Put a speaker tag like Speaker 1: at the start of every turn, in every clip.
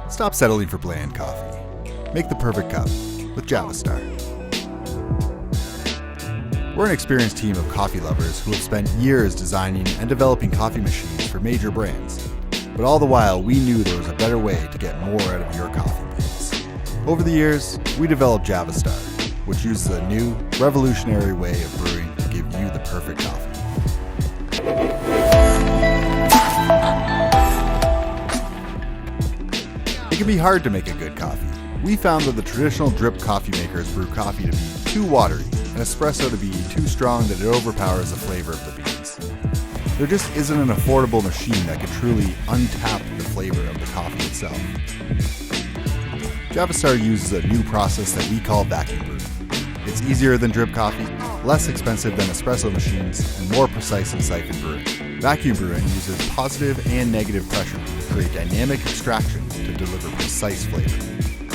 Speaker 1: Stop settling for bland coffee. Make the perfect cup with Starr. We're an experienced team of coffee lovers who have spent years designing and developing coffee machines for major brands. But all the while, we knew there was a better way to get more out of your coffee beans. Over the years, we developed Starr, which uses a new, revolutionary way of brewing to give you the perfect coffee. It can be hard to make a good coffee. We found that the traditional drip coffee makers brew coffee to be too watery and espresso to be too strong that it overpowers the flavor of the beans. There just isn't an affordable machine that can truly untap the flavor of the coffee itself. Starr uses a new process that we call vacuum brew. It's easier than drip coffee, less expensive than espresso machines, and more precise than siphon brewing. Vacuum brewing uses positive and negative pressure to create dynamic extraction to deliver precise flavor.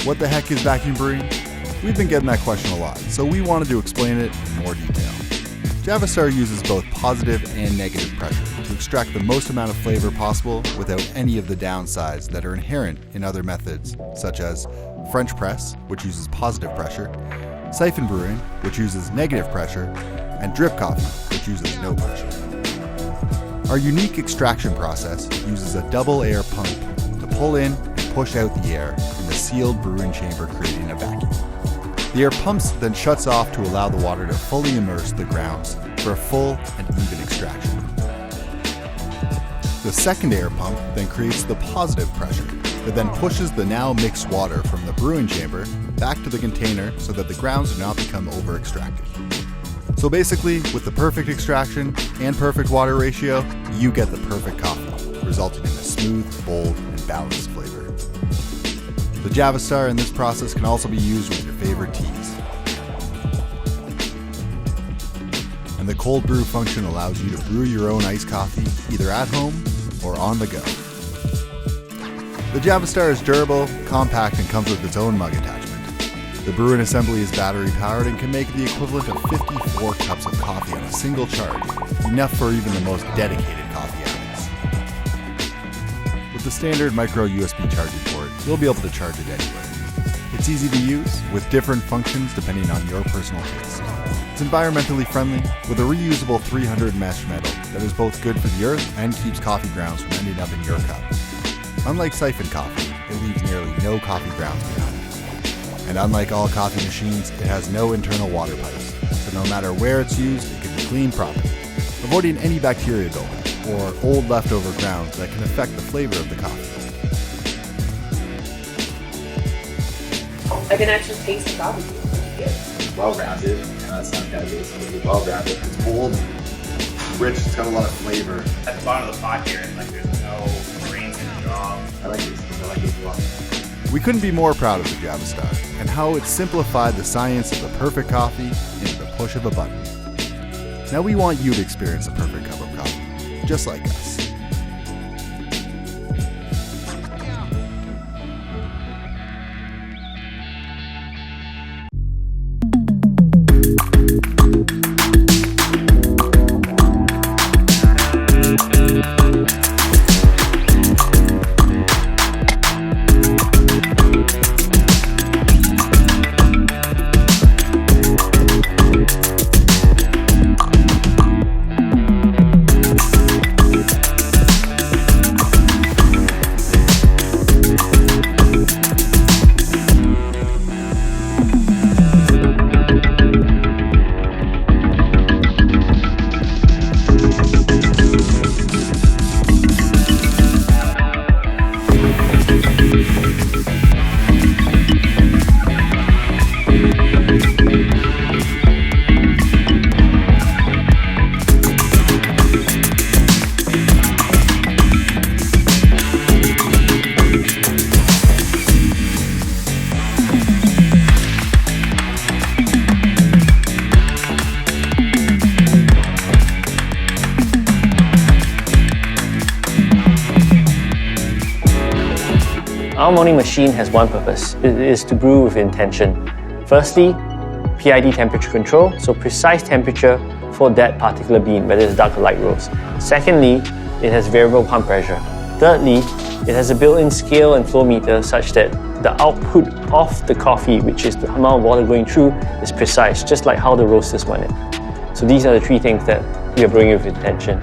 Speaker 1: What the heck is vacuum brewing? We've been getting that question a lot, so we wanted to explain it in more detail. Starr uses both positive and negative pressure to extract the most amount of flavor possible without any of the downsides that are inherent in other methods, such as French press, which uses positive pressure, siphon brewing, which uses negative pressure, and drip coffee, which uses no pressure. Our unique extraction process uses a double air pump to pull in and push out the air in the sealed brewing chamber, creating a vacuum. The air pumps then shuts off to allow the water to fully immerse the grounds for a full and even extraction. The second air pump then creates the positive pressure that then pushes the now mixed water from the brewing chamber back to the container so that the grounds do not become over-extracted. So basically, with the perfect extraction and perfect water ratio, you get the perfect coffee, resulting in a smooth, bold, and balanced flavor. The Starr in this process can also be used with your favorite teas. And the cold brew function allows you to brew your own iced coffee either at home or on the go. The Starr is durable, compact, and comes with its own mug attachment. The brewing assembly is battery powered and can make the equivalent of 54 cups of coffee on a single charge, enough for even the most dedicated coffee addicts. With the standard micro USB charging port, you'll be able to charge it anywhere. It's easy to use, with different functions depending on your personal taste. It's environmentally friendly, with a reusable 300 mesh metal that is both good for the earth and keeps coffee grounds from ending up in your cup. Unlike siphon coffee, it leaves nearly no coffee grounds behind. And unlike all coffee machines, it has no internal water pipes, so no matter where it's used, it can be cleaned properly, avoiding any bacteria buildup or old leftover grounds that can affect the flavor of the coffee.
Speaker 2: I can actually taste the coffee.
Speaker 3: It's well-rounded, and that's not that big. It's well-rounded. It's bold, rich. It's got a lot of flavor.
Speaker 4: At the bottom of the pot here, like there's no grains in the jaw.
Speaker 3: I like this. I like this a lot.
Speaker 1: We couldn't be more proud of the Starr and how it simplified the science of the perfect coffee into the push of a button. Now we want you to experience a perfect cup of coffee, just like us.
Speaker 5: Our morning machine has one purpose. It is to brew with intention. Firstly, PID temperature control, so precise temperature for that particular bean, whether it's dark or light roast. Secondly, it has variable pump pressure. Thirdly, It has a built-in scale and flow meter such that the output of the coffee, which is the amount of water going through, is precise, just like how the roasters want it. So these are the three things that we are brewing with intention.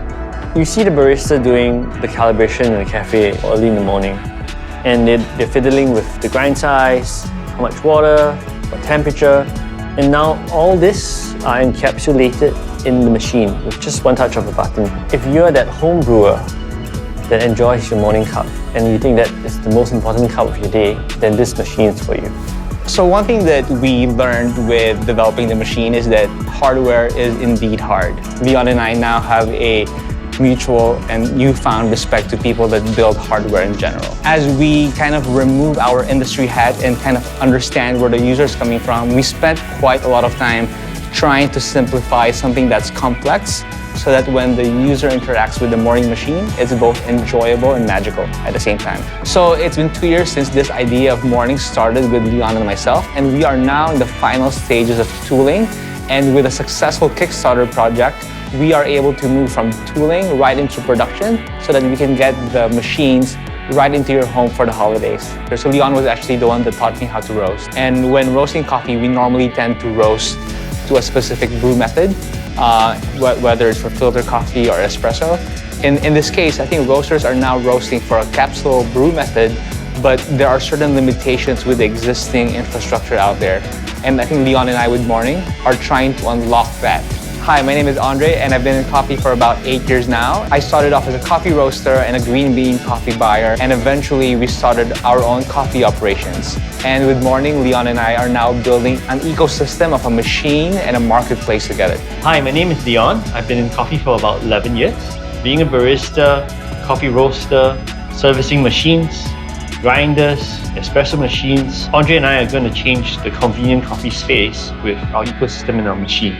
Speaker 5: You see the barista doing the calibration in the cafe early in the morning, and they're fiddling with the grind size, how much water, what temperature, and now all this are encapsulated in the machine with just one touch of a button. If you're that home brewer that enjoys your morning cup and you think that is the most important cup of your day, then this machine is for you.
Speaker 2: So one thing that we learned with developing the machine is that hardware is indeed hard. Leon and I now have a mutual and newfound respect to people that build hardware in general. As we kind of remove our industry hat and kind of understand where the user is coming from, we spent quite a lot of time trying to simplify something that's complex so that when the user interacts with the morning machine, it's both enjoyable and magical at the same time. So it's been 2 years since this idea of morning started with Leon and myself, and we are now in the final stages of tooling, and with a successful Kickstarter project, we are able to move from tooling right into production so that we can get the machines right into your home for the holidays. So Leon was actually the one that taught me how to roast. And when roasting coffee, we normally tend to roast to a specific brew method, whether it's for filter coffee or espresso. In this case, I think roasters are now roasting for a capsule brew method, but there are certain limitations with the existing infrastructure out there. And I think Leon and I with Morning are trying to unlock that. Hi, my name is Andre, and I've been in coffee for about 8 years now. I started off as a coffee roaster and a green bean coffee buyer, and eventually we started our own coffee operations. And with Morning, Leon and I are now building an ecosystem of a machine and a marketplace together.
Speaker 5: Hi, my name is Leon. I've been in coffee for about 11 years. Being a barista, coffee roaster, servicing machines, grinders, espresso machines, Andre and I are going to change the convenient coffee space with our ecosystem and our machine.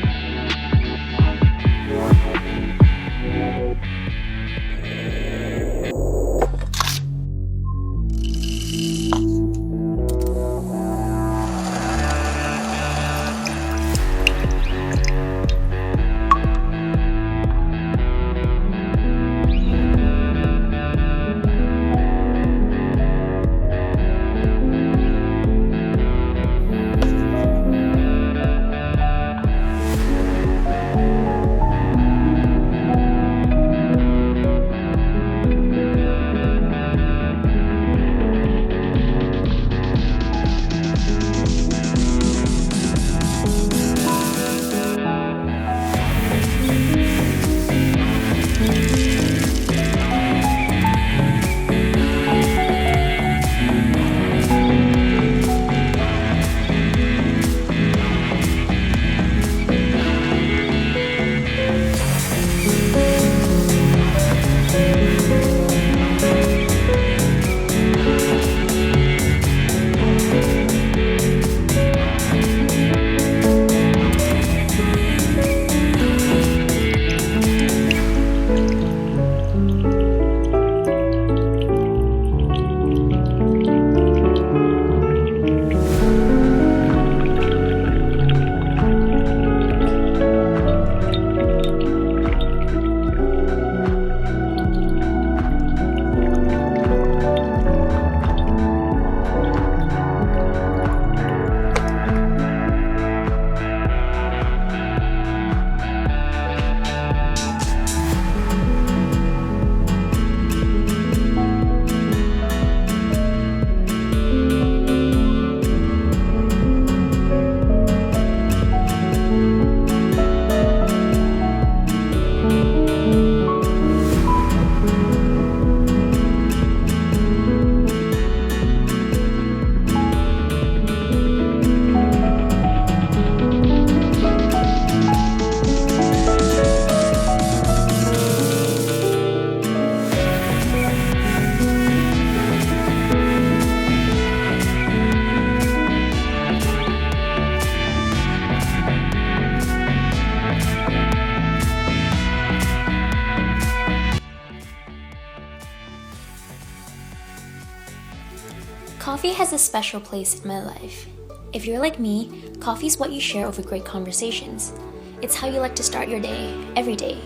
Speaker 6: Coffee has a special place in my life. If you're like me, coffee is what you share over great conversations. It's how you like to start your day, every day.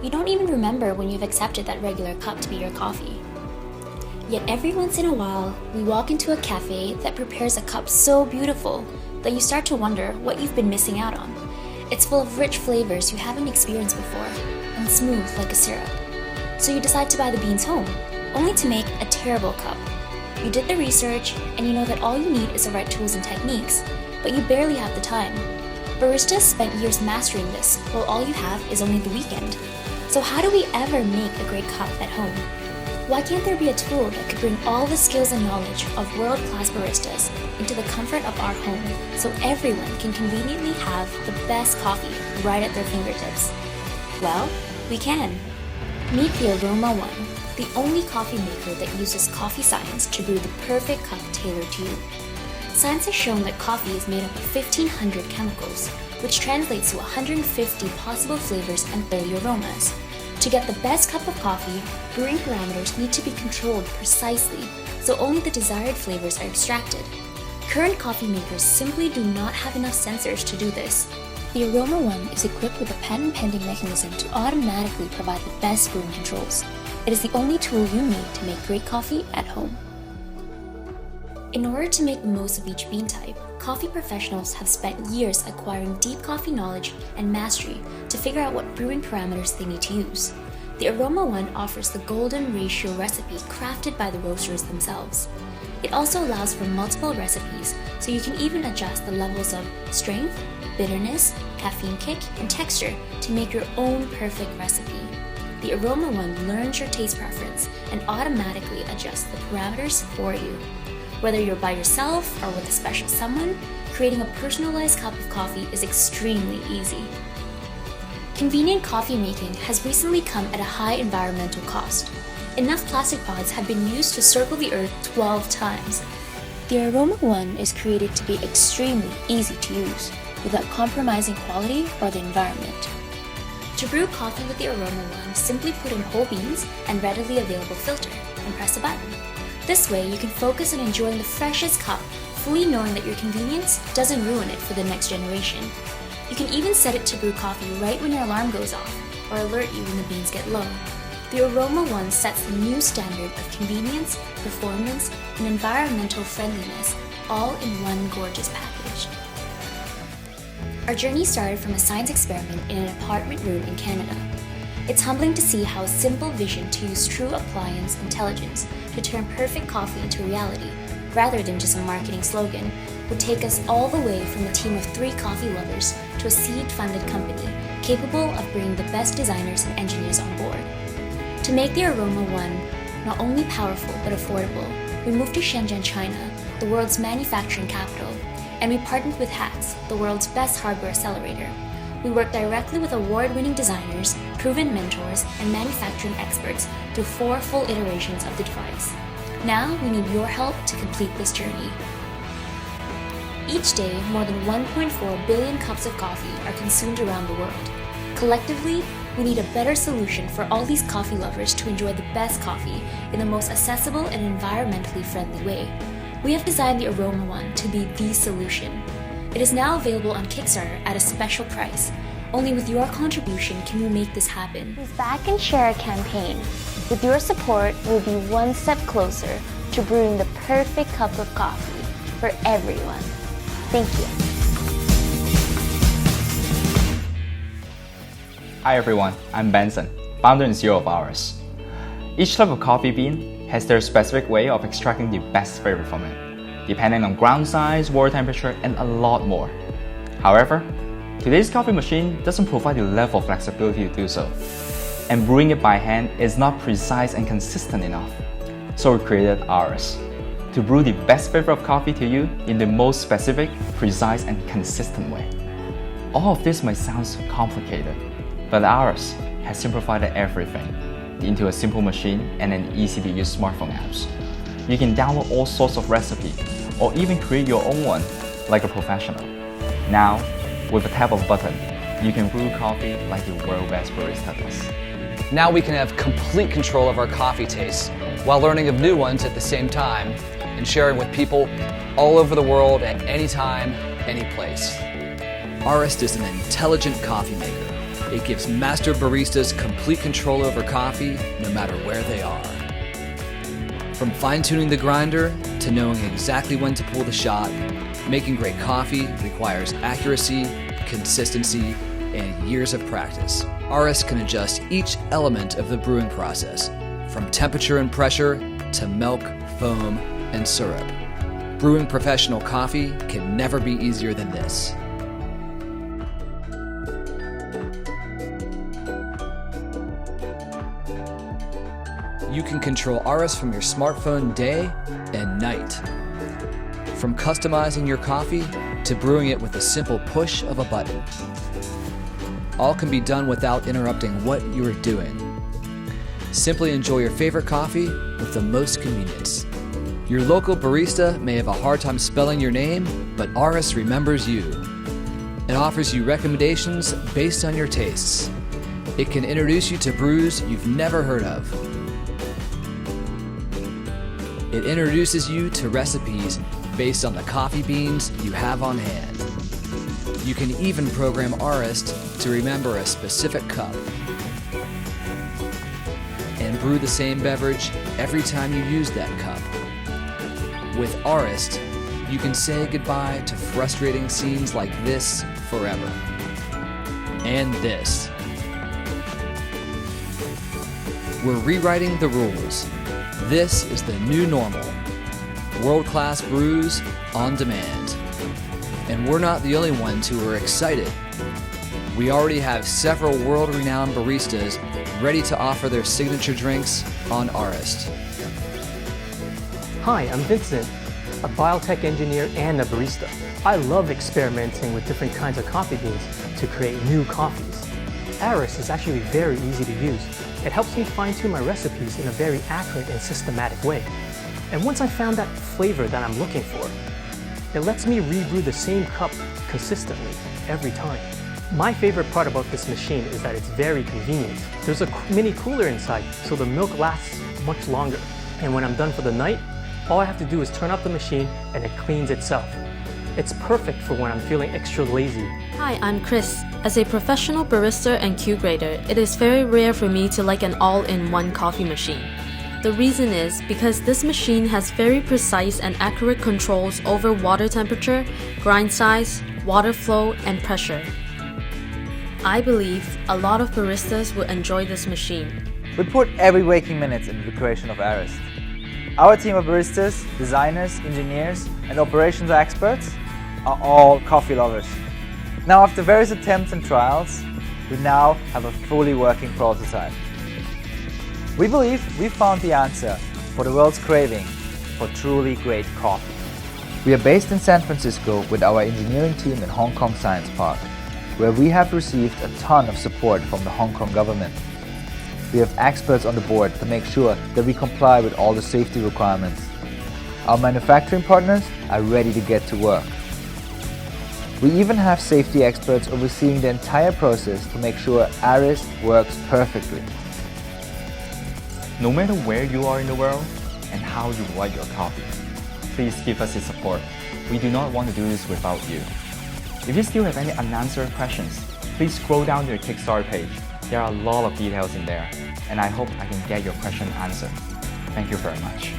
Speaker 6: You don't even remember when you've accepted that regular cup to be your coffee. Yet every once in a while, we walk into a cafe that prepares a cup so beautiful that you start to wonder what you've been missing out on. It's full of rich flavors you haven't experienced before, and smooth like a syrup. So you decide to buy the beans home, only to make a terrible cup. You did the research, and you know that all you need is the right tools and techniques, but you barely have the time. Baristas spent years mastering this, while all you have is only the weekend. So how do we ever make a great cup at home? Why can't there be a tool that could bring all the skills and knowledge of world-class baristas into the comfort of our home so everyone can conveniently have the best coffee right at their fingertips? Well, we can. Meet the Aroma One, the only coffee maker that uses coffee science to brew the perfect cup tailored to you. Science has shown that coffee is made up of 1,500 chemicals, which translates to 150 possible flavors and 30 aromas. To get the best cup of coffee, brewing parameters need to be controlled precisely, so only the desired flavors are extracted. Current coffee makers simply do not have enough sensors to do this. The Aroma One is equipped with a patent-pending mechanism to automatically provide the best brewing controls. It is the only tool you need to make great coffee at home. In order to make the most of each bean type, coffee professionals have spent years acquiring deep coffee knowledge and mastery to figure out what brewing parameters they need to use. The Aroma One offers the golden ratio recipe crafted by the roasters themselves. It also allows for multiple recipes, so you can even adjust the levels of strength, bitterness, caffeine kick, and texture to make your own perfect recipe. The Aroma One learns your taste preference and automatically adjusts the parameters for you. Whether you're by yourself or with a special someone, creating a personalized cup of coffee is extremely easy. Convenient coffee making has recently come at a high environmental cost. Enough plastic pods have been used to circle the earth 12 times. The Aroma One is created to be extremely easy to use, without compromising quality or the environment. To brew coffee with the Aroma One, simply put in whole beans and readily available filter, and press a button. This way, you can focus on enjoying the freshest cup, fully knowing that your convenience doesn't ruin it for the next generation. You can even set it to brew coffee right when your alarm goes off, or alert you when the beans get low. The Aroma One sets the new standard of convenience, performance, and environmental friendliness, all in one gorgeous package. Our journey started from a science experiment in an apartment room in Canada. It's humbling to see how a simple vision to use true appliance intelligence to turn perfect coffee into reality, rather than just a marketing slogan, would take us all the way from a team of 3 coffee lovers to a seed-funded company capable of bringing the best designers and engineers on board. To make the Aroma One not only powerful but affordable, we moved to Shenzhen, China, the world's manufacturing capital, and we partnered with HATS, the world's best hardware accelerator. We work directly with award-winning designers, proven mentors, and manufacturing experts through 4 full iterations of the device. Now we need your help to complete this journey. Each day, more than 1.4 billion cups of coffee are consumed around the world. Collectively, we need a better solution for all these coffee lovers to enjoy the best coffee in the most accessible and environmentally friendly way. We have designed the Aroma One to be the solution. It is now available on Kickstarter at a special price. Only with your contribution can we make this happen.
Speaker 7: Please back and share a campaign. With your support, we'll be one step closer to brewing the perfect cup of coffee for everyone. Thank you.
Speaker 8: Hi everyone, I'm Benson, founder and CEO of Arist. Each type of coffee bean has their specific way of extracting the best flavor from it, depending on ground size, water temperature, and a lot more. However, today's coffee machine doesn't provide the level of flexibility to do so, and brewing it by hand is not precise and consistent enough. So we created Arist to brew the best flavor of coffee to you in the most specific, precise, and consistent way. All of this might sound complicated, but Arist has simplified everything into a simple machine and an easy-to-use smartphone apps. You can download all sorts of recipes or even create your own one like a professional. Now, with a tap of a button, you can brew coffee like the world's best barista does.
Speaker 9: Now we can have complete control of our coffee tastes while learning of new ones at the same time and sharing with people all over the world at any time, any place.
Speaker 10: Arist is an intelligent coffee maker. It gives master baristas complete control over coffee no matter where they are.
Speaker 9: From fine-tuning the grinder to knowing exactly when to pull the shot, making great coffee requires accuracy, consistency, and years of practice. Arist can adjust each element of the brewing process, from temperature and pressure to milk, foam, and syrup. Brewing professional coffee can never be easier than this. You can control Arist from your smartphone day and night. From customizing your coffee to brewing it with a simple push of a button. All can be done without interrupting what you are doing. Simply enjoy your favorite coffee with the most convenience. Your local barista may have a hard time spelling your name, but Arist remembers you. It offers you recommendations based on your tastes. It can introduce you to brews you've never heard of. It introduces you to recipes based on the coffee beans you have on hand. You can even program Arist to remember a specific cup and brew the same beverage every time you use that cup. With Arist, you can say goodbye to frustrating scenes like this forever. And this. We're rewriting the rules. This is the new normal. World-class brews on demand. And we're not the only ones who are excited. We already have several world-renowned baristas ready to offer their signature drinks on Arist.
Speaker 11: Hi, I'm Vincent, a biotech engineer and a barista. I love experimenting with different kinds of coffee beans to create new coffees. Arist is actually very easy to use. It helps me fine-tune my recipes in a very accurate and systematic way. And once I found that flavor that I'm looking for, it lets me rebrew the same cup consistently every time. My favorite part about this machine is that it's very convenient. There's a mini cooler inside, so the milk lasts much longer. And when I'm done for the night, all I have to do is turn up the machine and it cleans itself. It's perfect for when I'm feeling extra lazy.
Speaker 12: Hi, I'm Chris. As a professional barista and Q grader, it is very rare for me to like an all-in-one coffee machine. The reason is because this machine has very precise and accurate controls over water temperature, grind size, water flow, and pressure. I believe a lot of baristas will enjoy this machine.
Speaker 13: We put every waking minute into the creation of Arist. Our team of baristas, designers, engineers, and operations experts are all coffee lovers. Now, after various attempts and trials, we now have a fully working prototype. We believe we found the answer for the world's craving for truly great coffee. We are based in San Francisco with our engineering team in Hong Kong Science Park, where we have received a ton of support from the Hong Kong government. We have experts on the board to make sure that we comply with all the safety requirements. Our manufacturing partners are ready to get to work. We even have safety experts overseeing the entire process to make sure Arist works perfectly.
Speaker 8: No matter where you are in the world and how you like your coffee, please give us your support. We do not want to do this without you. If you still have any unanswered questions, please scroll down to the Kickstarter page. There are a lot of details in there, and I hope I can get your question answered. Thank you very much.